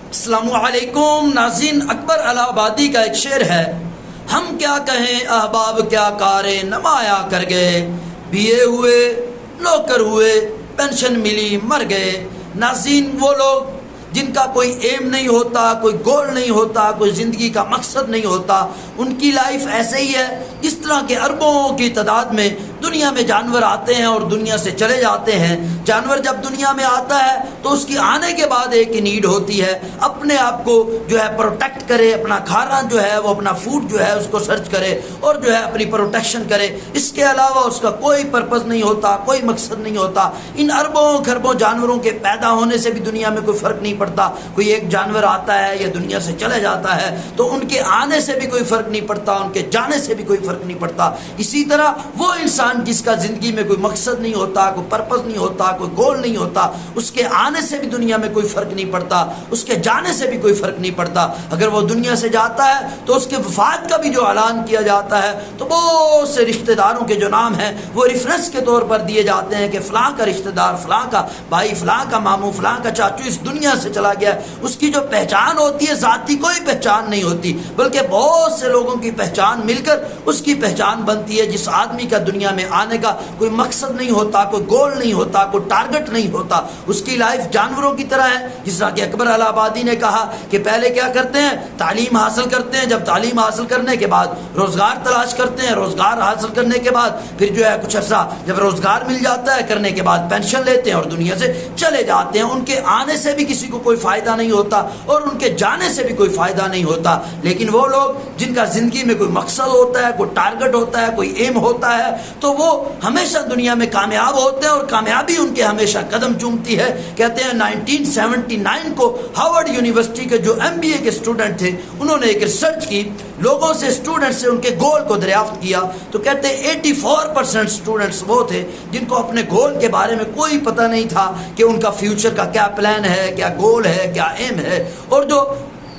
السلام علیکم ناظرین، اکبر الہ آبادی کا ایک شعر ہے: ہم کیا کہیں احباب کیا کارے نمایا کر گئے، بیے ہوئے نوکر ہوئے پینشن ملی مر گئے۔ ناظرین، وہ لوگ جن کا کوئی ایم نہیں ہوتا، کوئی گول نہیں ہوتا، کوئی زندگی کا مقصد نہیں ہوتا، ان کی لائف ایسے ہی ہے جس طرح کے اربوں کی تعداد میں دنیا میں جانور آتے ہیں اور دنیا سے چلے جاتے ہیں۔ جانور جب دنیا میں آتا ہے تو اس کی آنے کے بعد ایک ہی نیڈ ہوتی ہے، اپنے آپ کو جو ہے پروٹیکٹ کرے، اپنا کھانا جو ہے وہ اپنا فوڈ جو ہے اس کو سرچ کرے اور جو ہے اپنی پروٹیکشن کرے۔ اس کے علاوہ اس کا کوئی پرپز نہیں ہوتا، کوئی مقصد نہیں ہوتا۔ ان اربوں خربوں جانوروں کے پیدا ہونے سے بھی دنیا میں کوئی فرق نہیں پڑتا۔ کوئی ایک جانور آتا ہے یا دنیا سے چلے جاتا ہے تو ان کے آنے سے بھی کوئی فرق نہیں پڑتا، ان کے جانے سے بھی کوئی فرق نہیں پڑتا۔ اسی طرح وہ انسان جس کا زندگی میں کوئی مقصد نہیں ہوتا، کوئی پرپز نہیں ہوتا، کوئی گول نہیں ہوتا، اس کے آنے سے بھی دنیا میں کوئی فرق نہیں پڑتا، اس کے جانے سے بھی کوئی فرق نہیں پڑتا۔ اگر وہ دنیا سے جاتا ہے تو اس کے وفات کا بھی جو اعلان کیا جاتا ہے تو بہت سے رشتہ داروں کے جو نام ہیں وہ ریفرنس کے طور پر دیے جاتے ہیں کہ فلاں کا رشتہ دار، فلاں کا بھائی، فلاں کا ماموں، فلاں کا چاچو اس دنیا سے چلا گیا ہے۔ اس کی جو پہچان ہوتی ہے ذاتی کوئی پہچان نہیں ہوتی، بلکہ بہت سے لوگوں کی پہچان مل کر اس کی پہچان بنتی ہے۔ جس آدمی کا دنیا میں آنے کا کوئی مقصد نہیں ہوتا، کوئی گول نہیں ہوتا، کوئی ٹارگٹ نہیں ہوتا، اس کی لائف جانوروں کی طرح ہے۔ جس طرح کہ اکبر الہ آبادی نے کہا کہ پہلے کیا کرتے ہیں، تعلیم حاصل کرتے ہیں، جب تعلیم حاصل کرنے کے بعد روزگار تلاش کرتے ہیں، روزگار حاصل کرنے کے بعد پھر جو ہے کچھ عرصہ جب روزگار مل جاتا ہے کرنے کے بعد پینشن لیتے ہیں اور دنیا سے چلے جاتے ہیں۔ ان کے آنے سے بھی کسی کو کوئی فائدہ نہیں ہوتا اور ان کے جانے سے بھی کوئی فائدہ نہیں ہوتا۔ لیکن وہ لوگ جن کا زندگی میں کوئی مقصد ہوتا ہے، کوئی ٹارگٹ ہوتا ہے، کوئی ایم ہوتا ہے تو وہ ہمیشہ دنیا میں کامیاب ہوتے ہیں اور کامیابی ان کے ہمیشہ قدم چومتی ہے۔ کہتے ہیں 1979 کو ہارورڈ یونیورسٹی کے جو MBA کے اسٹوڈنٹ تھے انہوں نے ایک ریسرچ کی، لوگوں سے اسٹوڈنٹ سے ان کے گول کو دریافت کیا تو کہتے ہیں 84% اسٹوڈنٹس وہ تھے جن کو اپنے گول کے بارے میں کوئی پتہ نہیں تھا کہ ان کا فیوچر کا کیا پلان ہے، کیا گول ہے، کیا ایم ہے۔ اور جو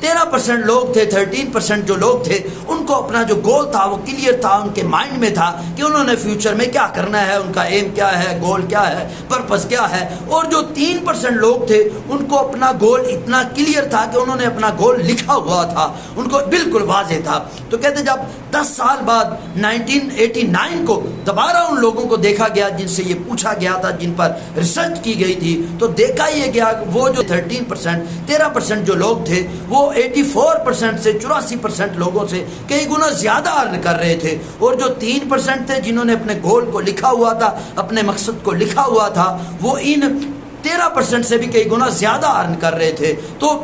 13% لوگ تھے، 13% جو لوگ تھے ان کو اپنا جو گول تھا وہ کلیئر تھا، ان کے مائنڈ میں تھا کہ انہوں نے فیوچر میں کیا کرنا ہے، ان کا ایم کیا ہے، گول کیا ہے، پرپس کیا ہے۔ اور جو 3% لوگ تھے ان کو اپنا گول اتنا کلیئر تھا کہ انہوں نے اپنا گول لکھا ہوا تھا، ان کو بالکل واضح تھا۔ تو کہتے جب 10 سال بعد 1989 کو دوبارہ ان لوگوں کو دیکھا گیا جن سے یہ پوچھا گیا تھا، جن پر ریسرچ کی گئی تھی، تو دیکھا یہ گیا وہ جو 13% جو لوگ تھے وہ 84% سے 84% لوگوں سے کئی گنا زیادہ ارن کر رہے تھے، اور جو 3% تھے جنہوں نے اپنے گول کو لکھا ہوا تھا، اپنے مقصد کو لکھا ہوا تھا، وہ ان 13% سے بھی کئی گنا زیادہ ارن کر رہے تھے۔ تو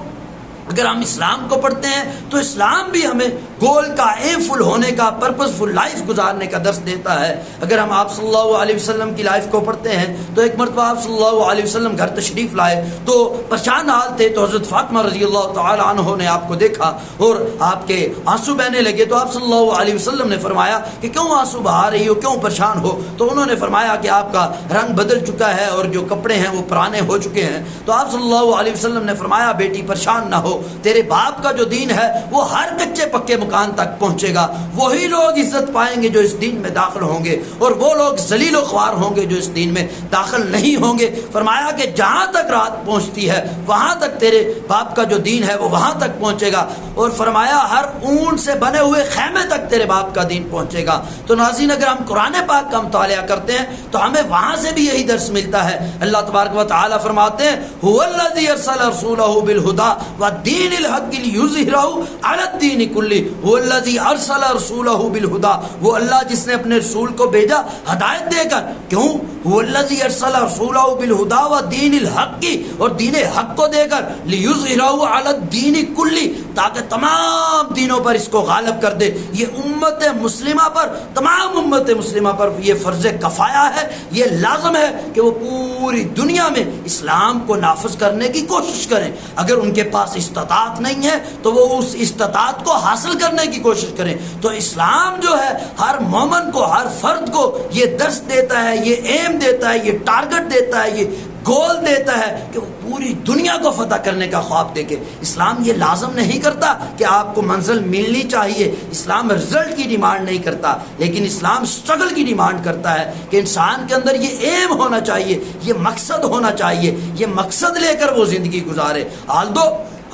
اگر ہم اسلام کو پڑھتے ہیں تو اسلام بھی ہمیں گول کا ایم فل ہونے کا، پرپز فل لائف گزارنے کا درس دیتا ہے۔ اگر ہم آپ صلی اللہ علیہ وسلم کی لائف کو پڑھتے ہیں تو ایک مرتبہ آپ صلی اللہ علیہ وسلم گھر تشریف لائے تو پریشان حال تھے، تو حضرت فاطمہ رضی اللہ تعالی عنہ نے آپ کو دیکھا اور آپ کے آنسو بہنے لگے، تو آپ صلی اللہ علیہ وسلم نے فرمایا کہ کیوں آنسو بہا رہی ہو، کیوں پریشان ہو؟ تو انہوں نے فرمایا کہ آپ کا رنگ بدل چکا ہے اور جو کپڑے ہیں وہ پرانے ہو چکے ہیں۔ تو آپ صلی اللہ علیہ وسلم نے فرمایا بیٹی پریشان نہ ہو، تیرے باپ کا جو دین ہے وہ ہر کچے پکے مکان تک پہنچے گا، وہی لوگ عزت پائیں گے جو اس دین میں داخل ہوں گے، اور وہ لوگ ذلیل و خوار ہوں گے جو اس دین میں داخل نہیں ہوں گے۔ فرمایا کہ جہاں تک رات پہنچتی ہے وہاں تک تیرے باپ کا جو دین ہے وہ وہاں تک پہنچے گا، اور فرمایا ہر اونٹ سے بنے ہوئے خیمے تک تیرے باپ کا دین پہنچے گا۔ تو ناظرین، اگر ہم قرآن پاک کا مطالعہ کرتے ہیں تو ہمیں وہاں سے بھی یہی درس ملتا ہے۔ اللہ تبارک و تعالی فرماتے ہیں هو الذی ارسل رسولہ بالہدی والدین الحق لیظہرہ علی الدین کلہ، هو الذی ارسل رسولہ بالہدی، وہ اللہ جس نے اپنے رسول کو بھیجا ہدایت دے کر۔ کیوں؟ هو الذی ارسل رسولہ بالہدی والدین الحق، اور دین حق کو دے کر، لیظہرہ علی الدین کلہ، تاکہ تمام دینوں پر اس کو غالب کر دے۔ یہ امت مسلمہ پر، تمام امت مسلمہ پر یہ فرض کفایہ ہے، یہ لازم ہے کہ وہ پوری دنیا میں اسلام کو نافذ کرنے کی کوشش کریں۔ اگر ان کے پاس استطاعت نہیں ہے تو وہ اس استطاعت کو حاصل کرنے کی کوشش کریں۔ تو اسلام جو ہے ہر مومن کو، ہر فرد کو یہ درس دیتا ہے، یہ ایم دیتا ہے، یہ ٹارگٹ دیتا ہے، یہ گول دیتا ہے کہ وہ پوری دنیا کو فتح کرنے کا خواب دیکھے۔ اسلام یہ لازم نہیں کرتا کہ آپ کو منزل ملنی چاہیے، اسلام رزلٹ کی ڈیمانڈ نہیں کرتا، لیکن اسلام سٹرگل کی ڈیمانڈ کرتا ہے کہ انسان کے اندر یہ ایم ہونا چاہیے، یہ مقصد ہونا چاہیے، یہ مقصد لے کر وہ زندگی گزارے۔ آلدو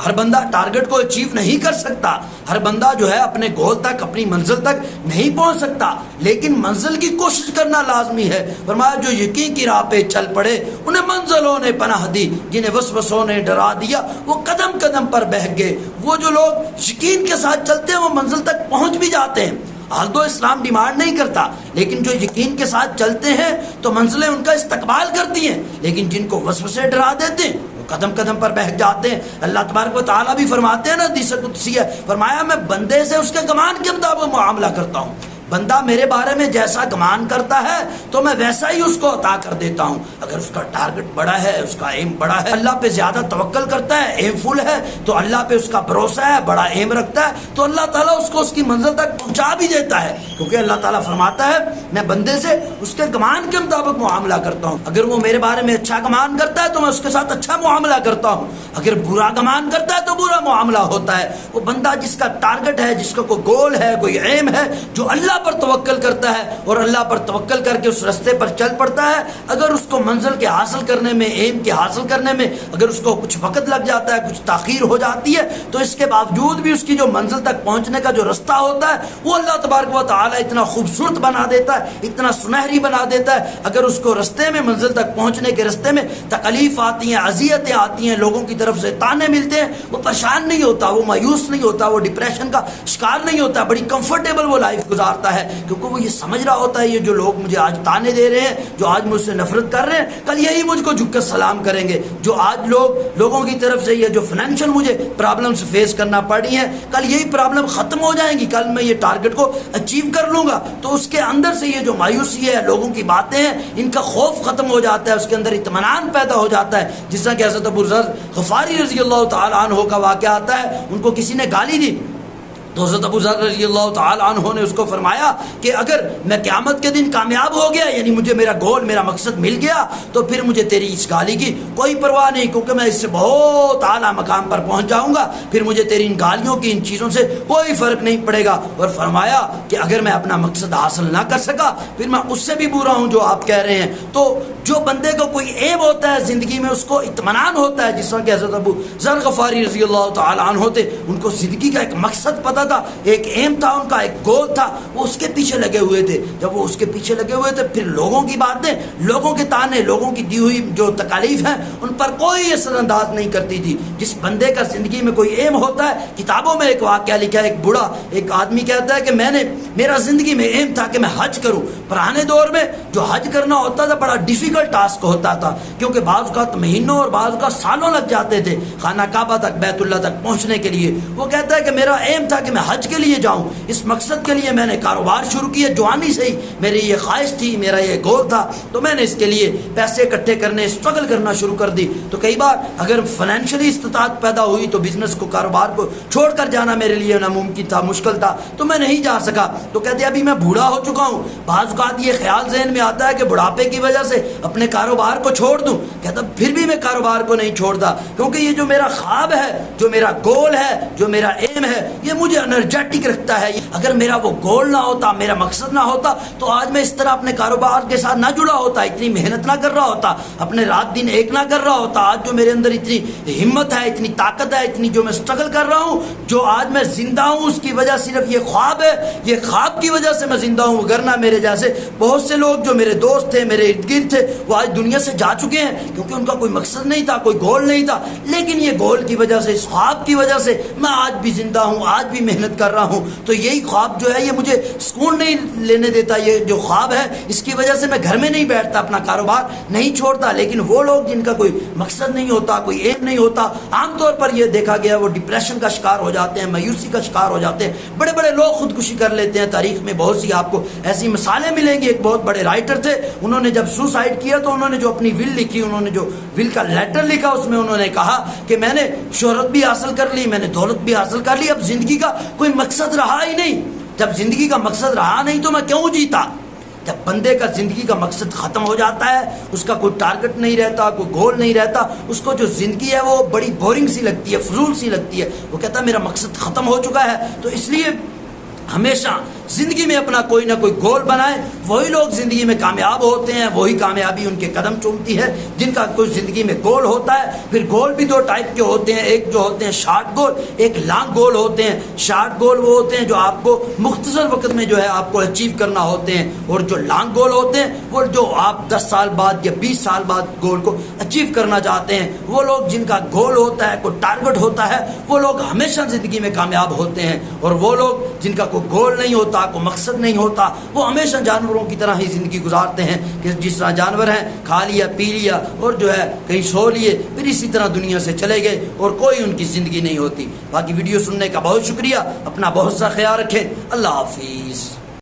ہر بندہ ٹارگٹ کو اچیو نہیں کر سکتا، ہر بندہ جو ہے اپنے گول تک، اپنی منزل تک نہیں پہنچ سکتا، لیکن منزل کی کوشش کرنا لازمی ہے۔ فرمایا جو یقین کی راہ پہ چل پڑے انہیں منزلوں نے پناہ دی، جنہیں وسوسوں نے ڈرا دیا وہ قدم قدم پر بہک گئے۔ وہ جو لوگ یقین کے ساتھ چلتے ہیں وہ منزل تک پہنچ بھی جاتے ہیں۔ حال تو اسلام ڈیمانڈ نہیں کرتا، لیکن جو یقین کے ساتھ چلتے ہیں تو منزلیں ان کا استقبال کرتی ہیں، لیکن جن کو وسوسے ڈرا دیتے ہیں وہ قدم قدم پر بہک جاتے ہیں۔ اللہ تبارک و تعالیٰ بھی فرماتے ہیں نا، حدیث قدسی ہے، فرمایا میں بندے سے اس کے گمان کے مطابق معاملہ کرتا ہوں، بندہ میرے بارے میں جیسا گمان کرتا ہے تو میں ویسا ہی اس کو عطا کر دیتا ہوں۔ اگر اس کا ٹارگٹ بڑا ہے، اس کا ایم بڑا ہے، اللہ پہ زیادہ توکل کرتا ہے، ایم فل ہے، تو اللہ پہ اس کا بھروسہ ہے، بڑا ایم رکھتا ہے، تو اللہ تعالیٰ اس کو اس کی منزل تک پہنچا بھی دیتا ہے، کیونکہ اللہ تعالیٰ فرماتا ہے میں بندے سے اس کے گمان کے مطابق معاملہ کرتا ہوں۔ اگر وہ میرے بارے میں اچھا گمان کرتا ہے تو میں اس کے ساتھ اچھا معاملہ کرتا ہوں، اگر برا گمان کرتا ہے تو برا معاملہ ہوتا ہے۔ وہ بندہ جس کا ٹارگٹ ہے، جس کا کوئی گول ہے، کوئی ایم ہے، جو اللہ پر توکل کرتا ہے اور اللہ پر توکل کر کے اس رستے پر چل پڑتا ہے، اگر اس کو منزل کے حاصل کرنے میں، ایم کے حاصل کرنے میں اگر اس کو کچھ وقت لگ جاتا ہے، کچھ تاخیر ہو جاتی ہے، تو اس کے باوجود بھی اس کی جو منزل تک پہنچنے کا جو رستہ ہوتا ہے وہ اللہ تبارک و تعالی اتنا خوبصورت بنا دیتا ہے، اتنا سنہری بنا دیتا ہے۔ اگر اس کو رستے میں، منزل تک پہنچنے کے رستے میں تکلیف آتی ہیں، اذیتیں آتی ہیں، لوگوں کی طرف سے تانے ملتے ہیں، وہ پریشان نہیں ہوتا، وہ مایوس نہیں ہوتا، وہ ڈپریشن کا شکار نہیں ہوتا، بڑی کمفرٹیبل وہ لائف گزارتا ہے، کیونکہ وہ یہ سمجھ رہا ہوتا ہے یہ جو لوگ مجھے آج تانے دے رہے ہیں، جو آج مجھ سے نفرت کر رہے ہیں، کل یہی مجھ کو جھک کر سلام کریں گے۔ جو آج لوگوں کی طرف سے یہ جو فائنینشیل مجھے پرابلمز فیس کرنا پڑی ہیں، کل یہی پرابلم ختم ہو جائیں گی، کل میں یہ ٹارگٹ کو اچیو کر لوں گا۔ تو اس کے اندر سے یہ جو مایوسی ہے، لوگوں کی باتیں ہیں، ان کا خوف ختم ہو جاتا ہے، اس کے اندر اطمینان پیدا ہو جاتا ہے۔ جس طرح کہ حضرت ابو ذر غفاری رضی اللہ تعالی عنہ کا واقعہ آتا ہے، ان کو کسی نے گالی دی تو حضرت ابو ذر رضی اللہ تعالی عنہ نے اس کو فرمایا کہ اگر میں قیامت کے دن کامیاب ہو گیا، یعنی مجھے میرا گول، میرا مقصد مل گیا، تو پھر مجھے تیری اس گالی کی کوئی پرواہ نہیں، کیونکہ میں اس سے بہت اعلیٰ مقام پر پہنچ جاؤں گا، پھر مجھے تیری ان گالیوں کی، ان چیزوں سے کوئی فرق نہیں پڑے گا۔ اور فرمایا کہ اگر میں اپنا مقصد حاصل نہ کر سکا پھر میں اس سے بھی برا ہوں جو آپ کہہ رہے ہیں۔ تو جو بندے کو کوئی ایم ہوتا ہے زندگی میں، اس کو اطمینان ہوتا ہے، جس طرح کہ حضرت ابو ذر غفاری رضی اللہ تعالی عنہ تھے، ان کو زندگی کا ایک مقصد پتہ تھا، ایک ایم تھا، ان کا ایک گول تھا، وہ اس کے پیچھے لگے ہوئے تھے۔ جب وہ اس کے پیچھے لگے ہوئے تھے، پھر لوگوں کی باتیں، لوگوں کے تانے، لوگوں کی دی ہوئی جو تکالیف ہیں، ان پر کوئی اثر انداز نہیں کرتی تھی۔ جس بندے کا زندگی میں کوئی ایم ہوتا ہے، کتابوں میں ایک واقعہ لکھا ہے، ایک بوڑھا ایک آدمی کہتا ہے کہ میرا زندگی میں ایم تھا کہ میں حج کروں۔ پرانے دور میں جو حج کرنا ہوتا تھا بڑا ڈیفیکلٹ ٹاسک ہوتا تھا، کیونکہ بعض اوقات مہینوں اور بعض اوقات سالوں لگ جاتے تھے خانہ کعبہ تک، بیت اللہ تک پہنچنے کے لیے۔ وہ کہتا ہے کہ میرا ایم تھا کہ میں حج کے لیے جاؤں، اس مقصد کے لیے میں نے کاروبار شروع کیا، جوانی سے ہی میری یہ خواہش تھی، میرا یہ گول تھا، تو میں نے اس کے لیے پیسے اکٹھے کرنے، اسٹرگل کرنا شروع کر دی۔ تو کئی بار اگر فائنینشلی استطاعت پیدا ہوئی تو بزنس کو، کاروبار کو چھوڑ کر جانا میرے لیے ناممکن تھا، مشکل تھا، تو میں نہیں جا سکا۔ تو کہتے ابھی میں بوڑھا ہو چکا ہوں، بعض اوقات یہ خیال ذہن میں آتا ہے کہ بڑھاپے کی وجہ سے اپنے کاروبار کو چھوڑ دوں، کہتا پھر بھی میں کاروبار کو نہیں چھوڑتا، کیونکہ یہ جو میرا خواب ہے، جو میرا گول ہے، جو میرا ایم ہے، یہ مجھے انرجیٹک رکھتا ہے۔ اگر میرا وہ گول نہ ہوتا، میرا مقصد نہ ہوتا، تو آج میں اس طرح اپنے کاروبار کے ساتھ نہ جڑا ہوتا، اتنی محنت نہ کر رہا ہوتا، اپنے رات دن ایک نہ کر رہا ہوتا۔ آج جو میرے اندر اتنی ہمت ہے، اتنی طاقت ہے، اتنی جو میں اسٹرگل کر رہا ہوں، جو آج میں زندہ ہوں، اس کی وجہ صرف یہ خواب ہے، یہ خواب کی وجہ سے میں زندہ ہوں، وگرنہ میرے جیسے بہت سے لوگ جو میرے دوست تھے، میرے ارد گرد تھے، وہ آج دنیا سے جا چکے ہیں، کیونکہ ان کا کوئی مقصد نہیں تھا، کوئی گول نہیں تھا۔ لیکن یہ گول کی وجہ سے، اس خواب کی وجہ سے میں آج بھی زندہ ہوں، آج بھی محنت کر رہا ہوں۔ تو یہی خواب جو ہے یہ مجھے سکون نہیں لینے دیتا، یہ جو خواب ہے اس کی وجہ سے میں گھر میں نہیں بیٹھتا، اپنا کاروبار نہیں چھوڑتا۔ لیکن وہ لوگ جن کا کوئی مقصد نہیں ہوتا، کوئی ایم نہیں ہوتا، عام طور پر یہ دیکھا گیا وہ ڈپریشن کا شکار ہو جاتے ہیں، مایوسی کا شکار ہو جاتے ہیں۔ بڑے بڑے لوگ خودکشی کر لیتے ہیں، تاریخ میں بہت سی آپ کو ایسی مثالیں ملیں گی۔ ایک بہت بڑے رائٹر تھے، انہوں نے جب سوسائڈ کیا تو انہوں نے جو اپنی ول لکھی، انہوں نے جو ول کا لیٹر لکھا، اس میں انہوں نے کہا کہ میں نے شہرت بھی حاصل کر لی، میں نے دولت بھی حاصل کر لی، اب زندگی کا کوئی مقصد رہا ہی نہیں۔ جب زندگی کا مقصد رہا نہیں تو میں کیوں جیتا؟ جب بندے کا زندگی کا مقصد ختم ہو جاتا ہے، اس کا کوئی ٹارگٹ نہیں رہتا، کوئی گول نہیں رہتا، اس کو جو زندگی ہے وہ بڑی بورنگ سی لگتی ہے، فضول سی لگتی ہے۔ وہ کہتا ہے میرا مقصد ختم ہو چکا ہے۔ تو اس لیے ہمیشہ زندگی میں اپنا کوئی نہ کوئی گول بنائیں، وہی لوگ زندگی میں کامیاب ہوتے ہیں، وہی کامیابی ان کے قدم چومتی ہے جن کا کوئی زندگی میں گول ہوتا ہے۔ پھر گول بھی دو ٹائپ کے ہوتے ہیں، ایک جو ہوتے ہیں شارٹ گول، ایک لانگ گول ہوتے ہیں۔ شارٹ گول وہ ہوتے ہیں جو آپ کو مختصر وقت میں جو ہے آپ کو اچیو کرنا ہوتے ہیں، اور جو لانگ گول ہوتے ہیں وہ جو آپ 10 سال بعد یا 20 سال بعد گول کو اچیو کرنا چاہتے ہیں۔ وہ لوگ جن کا گول ہوتا ہے، کوئی ٹارگٹ ہوتا ہے، وہ لوگ ہمیشہ زندگی میں کامیاب ہوتے ہیں، اور وہ لوگ جن کا کوئی گول نہیں ہوتا، کوئی مقصد نہیں ہوتا، وہ ہمیشہ جانوروں کی طرح ہی زندگی گزارتے ہیں کہ جس طرح جانور ہیں، کھا لیا پی لیا اور جو ہے کہیں سو لیے، پھر اسی طرح دنیا سے چلے گئے اور کوئی ان کی زندگی نہیں ہوتی۔ باقی ویڈیو سننے کا بہت شکریہ، اپنا بہت سا خیال رکھیں، اللہ حافظ۔